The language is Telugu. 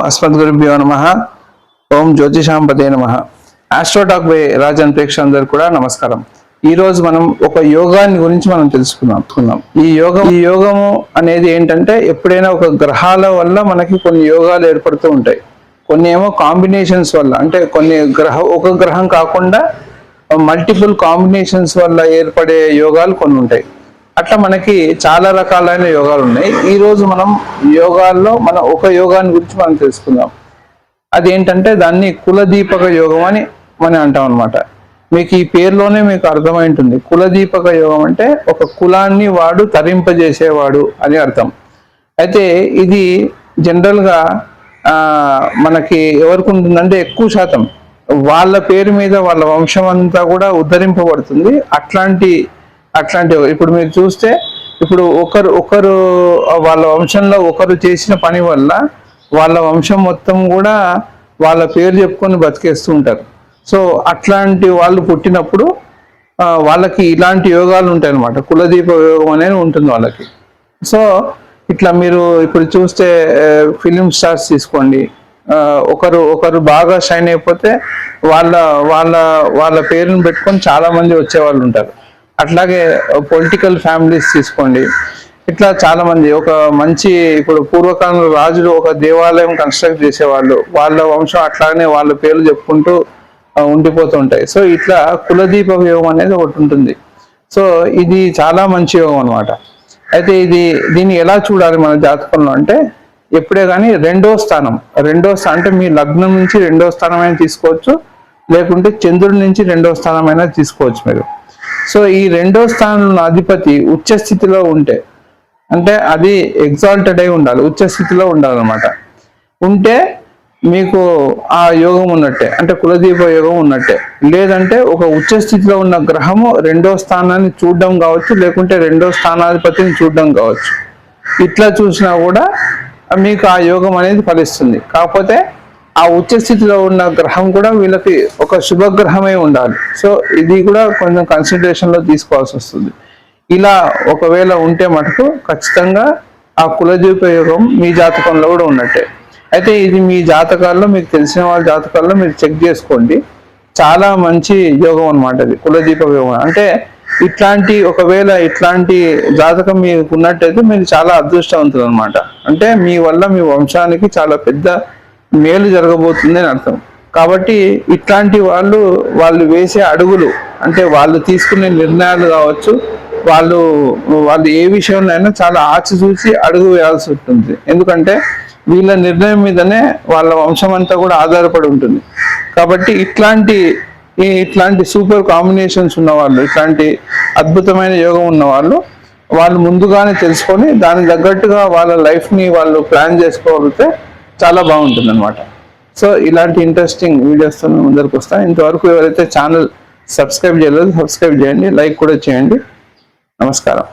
అస్మద్గురుభ్యో నమః. ఓం జ్యోతిషాంపతే నమః. ఆస్ట్రోటాక్ బై రాజన్ ప్రేక్షకులందరూ కూడా నమస్కారం. ఈ రోజు మనం ఒక యోగాన్ని గురించి మనం తెలుసుకుందాం. ఈ యోగము అనేది ఏంటంటే, ఎప్పుడైనా ఒక గ్రహాల వల్ల మనకి కొన్ని యోగాలు ఏర్పడుతూ ఉంటాయి. కొన్ని ఏమో కాంబినేషన్స్ వల్ల, అంటే ఒక గ్రహం కాకుండా మల్టిపుల్ కాంబినేషన్స్ వల్ల ఏర్పడే యోగాలు కొన్ని ఉంటాయి. అట్లా మనకి చాలా రకాలైన యోగాలు ఉన్నాయి. ఈ రోజు మనం యోగాల్లో ఒక యోగాన్ని గురించి మనం తెలుసుకుందాం. అదేంటంటే దాన్ని కులదీపక యోగం అని మనం అంటాం అనమాట. మీకు ఈ పేరులోనే మీకు అర్థమై ఉంటుంది. కులదీపక యోగం అంటే ఒక కులాన్ని వాడు తరింపజేసేవాడు అని అర్థం. అయితే ఇది జనరల్గా మనకి ఎవరికి ఉంటుందంటే, ఎక్కువ శాతం వాళ్ళ పేరు మీద వాళ్ళ వంశం అంతా కూడా ఉద్ధరింపబడుతుంది. అట్లాంటి ఇప్పుడు మీరు చూస్తే, ఇప్పుడు ఒకరు వాళ్ళ వంశంలో ఒకరు చేసిన పని వల్ల వాళ్ళ వంశం మొత్తం కూడా వాళ్ళ పేరు చెప్పుకొని బతికేస్తూ ఉంటారు. సో అట్లాంటి వాళ్ళు పుట్టినప్పుడు వాళ్ళకి ఇలాంటి యోగాలు ఉంటాయి అన్నమాట. కులదీప యోగం అనేది ఉంటుంది వాళ్ళకి. సో ఇట్లా మీరు ఇప్పుడు చూస్తే ఫిలిం స్టార్స్ తీసుకోండి. ఒకరు బాగా షైన్ అయిపోతే వాళ్ళ పేరుని పెట్టుకొని చాలా మంది వచ్చేవాళ్ళు ఉంటారు. అట్లాగే పొలిటికల్ ఫ్యామిలీస్ తీసుకోండి. ఇట్లా చాలా మంది ఇప్పుడు పూర్వకాలంలో రాజులు ఒక దేవాలయం కన్స్ట్రక్ట్ చేసేవాళ్ళు. వాళ్ళ వంశం అట్లానే వాళ్ళ పేర్లు చెప్పుకుంటూ ఉండిపోతూ ఉంటాయి. సో ఇట్లా కులదీపక యోగం అనేది ఒకటి ఉంటుంది. సో ఇది చాలా మంచి యోగం అనమాట. అయితే దీన్ని ఎలా చూడాలి మన జాతకంలో అంటే, ఎప్పుడే కానీ రెండో స్థానం అంటే మీ లగ్నం నుంచి రెండో స్థానమైనా తీసుకోవచ్చు, లేకుంటే చంద్రుడి నుంచి రెండో స్థానమైనా తీసుకోవచ్చు మీరు. సో ఈ రెండో స్థానంలో అధిపతి ఉచ్చ స్థితిలో ఉంటే, అంటే అది ఎగ్జాల్టెడ్ అయి ఉండాలి, ఉచ్చ స్థితిలో ఉండాలన్నమాట. ఉంటే మీకు ఆ యోగం ఉన్నట్టే, అంటే కులదీప యోగం ఉన్నట్టే. లేదంటే ఒక ఉచ్చ స్థితిలో ఉన్న గ్రహము రెండో స్థానాన్ని చూడడం కావచ్చు, లేకుంటే రెండో స్థానాధిపతిని చూడడం కావచ్చు. ఇట్లా చూసినా కూడా మీకు ఆ యోగం అనేది ఫలిస్తుంది. కాకపోతే ఆ ఉచ్చ స్థితిలో ఉన్న గ్రహం కూడా వీళ్ళకి ఒక శుభగ్రహమే ఉండాలి. సో ఇది కూడా కొంచెం కన్సిడరేషన్లో తీసుకోవాల్సి వస్తుంది. ఇలా ఒకవేళ ఉంటే మటుకు ఖచ్చితంగా ఆ కులదీప యోగం మీ జాతకంలో కూడా ఉన్నట్టే. అయితే ఇది మీ జాతకాల్లో, మీకు తెలిసిన వాళ్ళ జాతకాల్లో మీరు చెక్ చేసుకోండి. చాలా మంచి యోగం అనమాట ఇది కులదీప యోగం. అంటే ఒకవేళ ఇట్లాంటి జాతకం మీకు ఉన్నట్టయితే మీరు చాలా అదృష్టవంతులు అనమాట. అంటే మీ వల్ల మీ వంశానికి చాలా పెద్ద మేలు జరగబోతుంది అని అర్థం. కాబట్టి ఇట్లాంటి వాళ్ళు వేసే అడుగులు, అంటే వాళ్ళు తీసుకునే నిర్ణయాలు కావచ్చు, వాళ్ళు ఏ విషయంలో అయినా చాలా ఆచిచూచి అడుగు వేయాల్సి ఉంటుంది. ఎందుకంటే వీళ్ళ నిర్ణయం మీదనే వాళ్ళ వంశం అంతా కూడా ఆధారపడి ఉంటుంది. కాబట్టి ఇట్లాంటి సూపర్ కాంబినేషన్స్ ఉన్నవాళ్ళు, ఇట్లాంటి అద్భుతమైన యోగం ఉన్నవాళ్ళు ముందుగానే తెలుసుకొని దానికి తగ్గట్టుగా వాళ్ళ లైఫ్ని వాళ్ళు ప్లాన్ చేసుకోగలిగితే చాలా బాగుంటుంది అనమాట. సో ఇలాంటి ఇంట్రెస్టింగ్ వీడియోస్తో ముందరికి వస్తాను. ఇంతవరకు ఎవరైతే ఛానల్ సబ్స్క్రైబ్ చేయలేదు, సబ్స్క్రైబ్ చేయండి, లైక్ కూడా చేయండి. నమస్కారం.